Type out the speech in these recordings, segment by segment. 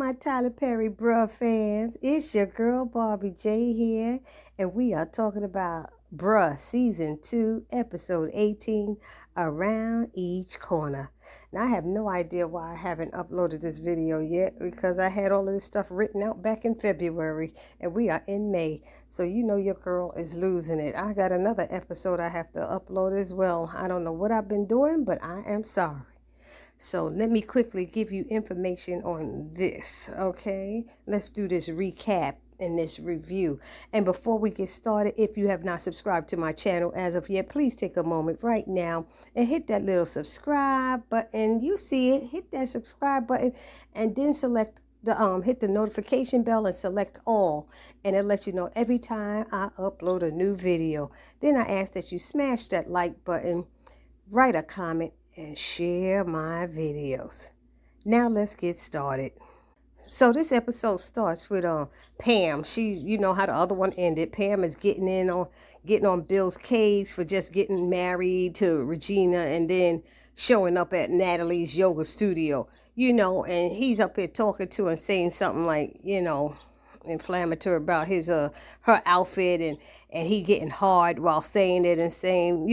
my Tyler Perry bruh fans. It's your girl Barbie J here, and we are talking about Bruh Season 2, Episode 18, Around Each Corner. Now, I have no idea why I haven't uploaded this video yet, because I had all of this stuff written out back in February, and we are in May. So you know your girl is losing it. I got another episode I have to upload as well. I don't know what I've been doing, but I am sorry. So let me quickly give you information on this, okay? Let's do this recap and this review. And before we get started, if you have not subscribed to my channel as of yet, please take a moment right now and hit that little subscribe button. You see it, hit that subscribe button and then select hit the notification bell and select all, and it'll let you know every time I upload a new video. Then I ask that you smash that like button, write a comment, and share my videos. Now let's get started. So this episode starts with Pam. She's, you know how the other one ended. Pam is getting on Bill's case for just getting married to Regina and then showing up at Natalie's yoga studio. And he's up here talking to her and saying something like, inflammatory about his her outfit and he getting hard while saying it and saying,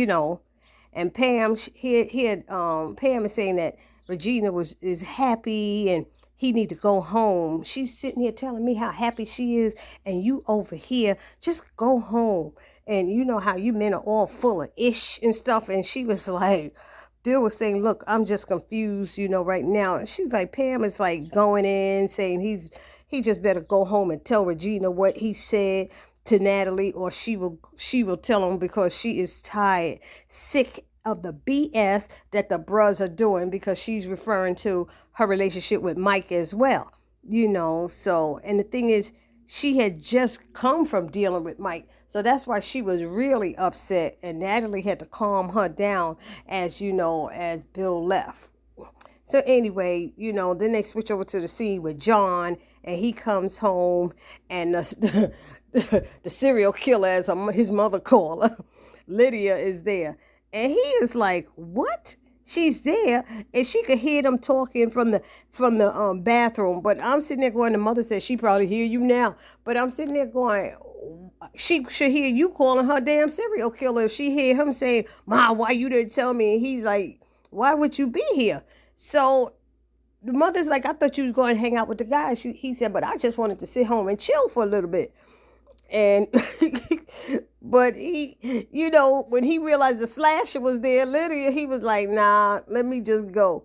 and Pam Pam is saying that Regina is happy and he need to go home. She's sitting here telling me how happy she is, and you over here, just go home. And you know how you men are all full of ish and stuff. And she was like, Bill was saying, look, I'm just confused, right now. And she's like, Pam is like going in saying he just better go home and tell Regina what he said to Natalie, or she will tell him, because she is tired, sick of the BS that the bros are doing, because she's referring to her relationship with Mike as well, so, and the thing is, she had just come from dealing with Mike, so that's why she was really upset, and Natalie had to calm her down as Bill left. So anyway, then they switch over to the scene with John, and he comes home, and the serial killer, as his mother called her, Lydia, is there. And he is like, what? She's there, and she could hear them talking from the bathroom. But I'm sitting there going, the mother said she probably hear you now. But I'm sitting there going, she should hear you calling her damn serial killer if she hear him saying, Ma, why you didn't tell me? And he's like, why would you be here? So the mother's like, I thought you was going to hang out with the guys. He said, but I just wanted to sit home and chill for a little bit. And but he, when he realized the slasher was there, Lydia, he was like, nah, let me just go.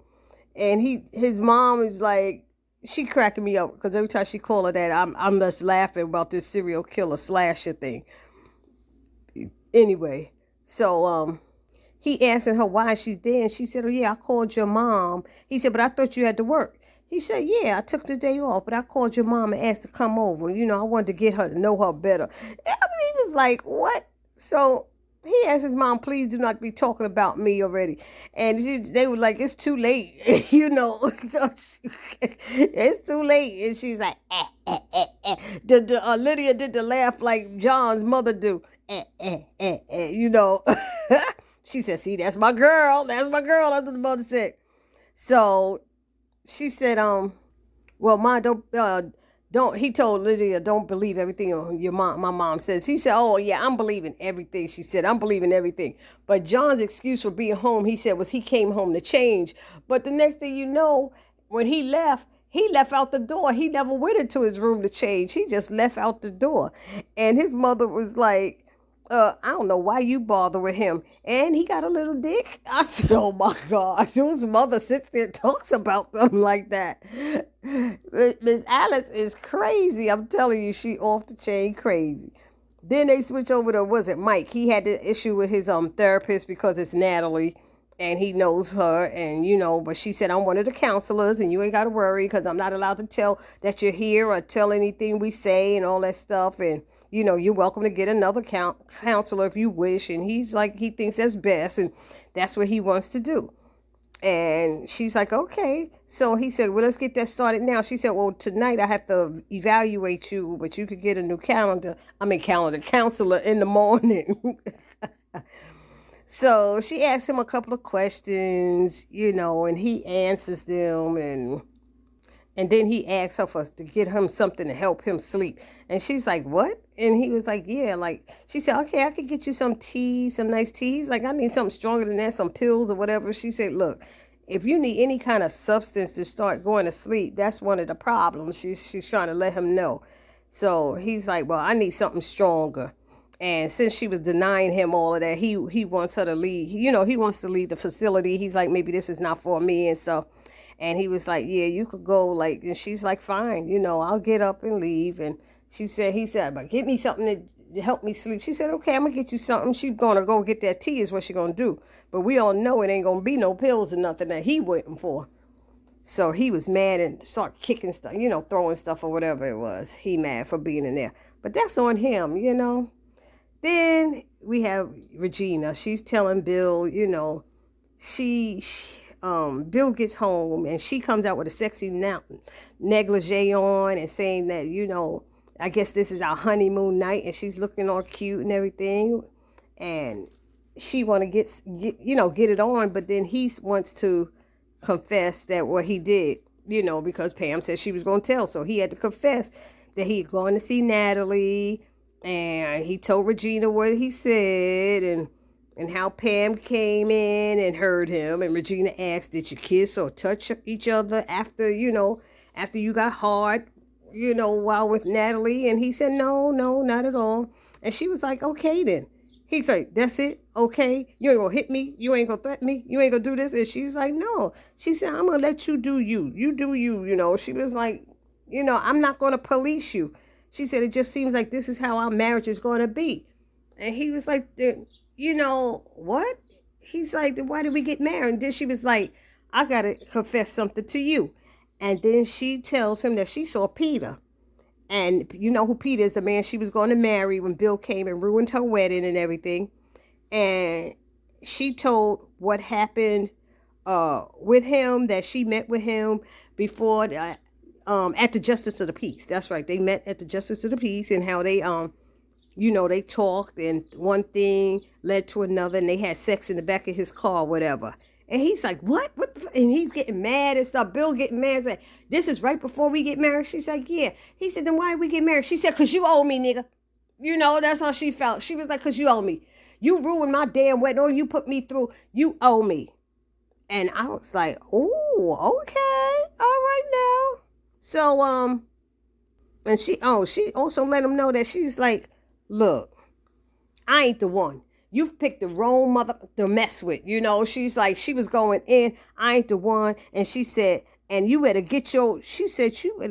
And his mom is like, she cracking me up, because every time she call her that, I'm just laughing about this serial killer slasher thing. Anyway, so he asking her why she's there, and she said, oh yeah, I called your mom. He said, but I thought you had to work. He said, yeah, I took the day off, but I called your mom and asked to come over. I wanted to get her to know her better. He was like, what? So he asked his mom, please do not be talking about me already. And they were like, it's too late, It's too late. And she's like, Lydia did the laugh like John's mother do. She said, see, that's my girl. That's my girl. That's what the mother said. So she said, well, Ma, don't, he told Lydia, don't believe everything my mom says. He said, oh, yeah, I'm believing everything. She said, I'm believing everything. But John's excuse for being home, he said, was he came home to change. But the next thing you know, when he left out the door. He never went into his room to change. He just left out the door. And his mother was like, I don't know why you bother with him. And he got a little dick. I said, oh my God, whose mother sits there and talks about them like that? Miss Alice is crazy. I'm telling you, she off the chain crazy. Then they switch over to, was it Mike? He had the issue with his therapist because it's Natalie and he knows her, and but she said, I'm one of the counselors and you ain't got to worry because I'm not allowed to tell that you're here or tell anything we say and all that stuff. And you're welcome to get another counselor if you wish. And he's like, he thinks that's best, and that's what he wants to do. And she's like, okay. So he said, well, let's get that started now. She said, well, tonight I have to evaluate you, but you could get a new counselor in the morning. So she asked him a couple of questions, and he answers them. And then he asked her to get him something to help him sleep. And she's like, what? And he was like, yeah. Like, she said, okay, I could get you some tea, some nice tea. He's like, I need something stronger than that, some pills or whatever. She said, look, if you need any kind of substance to start going to sleep, that's one of the problems. She's trying to let him know. So he's like, well, I need something stronger. And since she was denying him all of that, he wants her to leave. He wants to leave the facility. He's like, maybe this is not for me. And so, and he was like, yeah, you could go. Like, and she's like, fine, I'll get up and leave. And he said, but get me something to help me sleep. She said, okay, I'm going to get you something. She's going to go get that tea is what she's going to do. But we all know it ain't going to be no pills or nothing that he waiting for. So he was mad and started kicking stuff, throwing stuff or whatever it was. He mad for being in there. But that's on him, Then we have Regina. She's telling Bill, Bill gets home and she comes out with a sexy negligee on and saying that, I guess this is our honeymoon night, and she's looking all cute and everything. And she want to get it on, but then he wants to confess that what he did, because Pam said she was going to tell. So he had to confess that he had gone to see Natalie, and he told Regina what he said and how Pam came in and heard him. And Regina asked, did you kiss or touch each other after you got hard, while with Natalie? And he said, no, not at all. And she was like, okay then. He's like, that's it? Okay. You ain't gonna hit me? You ain't gonna threaten me? You ain't gonna do this? And she's like, no. She said, I'm gonna let you do you. You do you, She was like, I'm not gonna police you. She said, it just seems like this is how our marriage is gonna be. And he was like, what? He's like, why did we get married? And then she was like, I gotta confess something to you. And then she tells him that she saw Peter. And you know who Peter is, the man she was going to marry when Bill came and ruined her wedding and everything. And she told what happened with him, that she met with him before at the Justice of the Peace. That's right. They met at the Justice of the Peace, and how they, they talked, and one thing led to another, and they had sex in the back of his car, whatever. And he's like, what? And he's getting mad and stuff. Bill getting mad. He's like, this is right before we get married? She's like, yeah. He said, then why did we get married? She said, because you owe me, nigga. That's how she felt. She was like, because you owe me. You ruined my damn wedding. Or you put me through. You owe me. And I was like, oh, okay. All right now. So, and she also let him know that she's like, look, I ain't the one. You've picked the wrong mother to mess with, She's like, she was going in. I ain't the one. And she said, and you better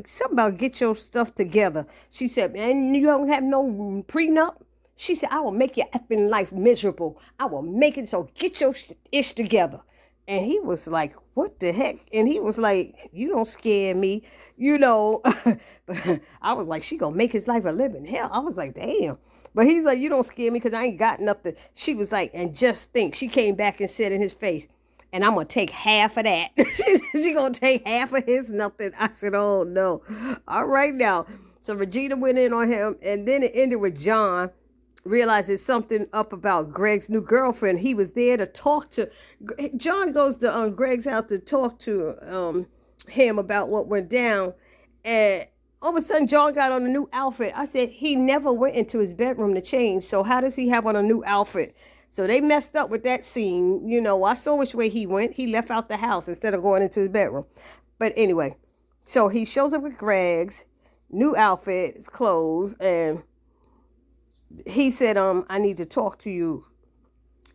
something about get your stuff together. She said, and you don't have no prenup? She said, I will make your effing life miserable. I will make it so get your ish together. And he was like, what the heck? And he was like, you don't scare me, But I was like, she gonna make his life a living hell. I was like, damn. But he's like, you don't scare me because I ain't got nothing. She was like, and just think, she came back and said in his face, and I'm going to take half of that. She going to take half of his nothing. I said, oh, no. All right, now. So Regina went in on him, and then it ended with John realizing something up about Greg's new girlfriend. He was there to talk to. John goes to Greg's house to talk to him about what went down. And all of a sudden, John got on a new outfit. I said, he never went into his bedroom to change. So how does he have on a new outfit? So they messed up with that scene. I saw which way he went. He left out the house instead of going into his bedroom. But anyway, so he shows up with Greg's new outfit, his clothes. And he said, I need to talk to you.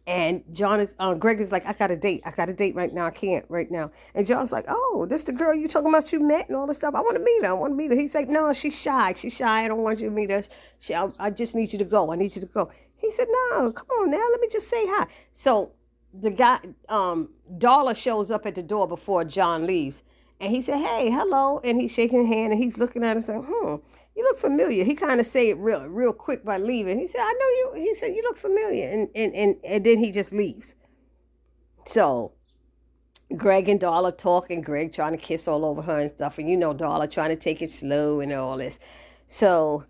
And Greg is like, I got a date right now. I can't right now. And John's like, oh, this the girl you talking about you met and all this stuff. I want to meet her. He's like, no, she's shy. I don't want you to meet her. I just need you to go. I need you to go. He said, no, come on now. Let me just say hi. So the guy, Darla shows up at the door before John leaves. And he said, hey, hello. And he's shaking his hand and he's looking at her saying, you look familiar. He kind of say it real quick by leaving. He said, I know you. He said, you look familiar. And then he just leaves. So Greg and Darla talk, and Greg trying to kiss all over her and stuff. And Darla trying to take it slow and all this. So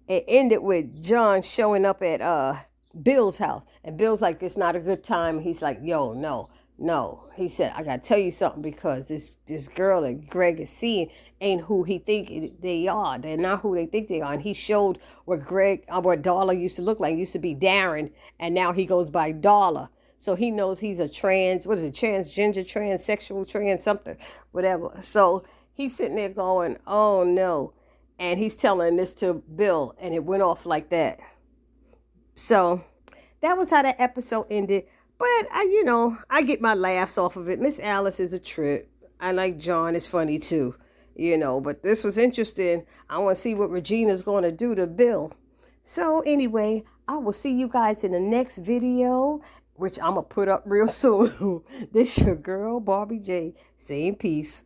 it ended with John showing up at Bill's house. And Bill's like, it's not a good time. He's like, yo, no. No, he said, I gotta tell you something, because this girl that Greg is seeing ain't who he think they are. They're not who they think they are. And he showed what what Darla used to look like. It used to be Darren, and now he goes by Darla. So he knows he's a transgender, transsexual, trans something, whatever. So he's sitting there going, oh no. And he's telling this to Bill, and it went off like that. So that was how that episode ended. But I get my laughs off of it. Miss Alice is a trip. I like John. It's funny too. But this was interesting. I want to see what Regina's going to do to Bill. So anyway, I will see you guys in the next video, which I'm going to put up real soon. This your girl, Barbie J, saying peace.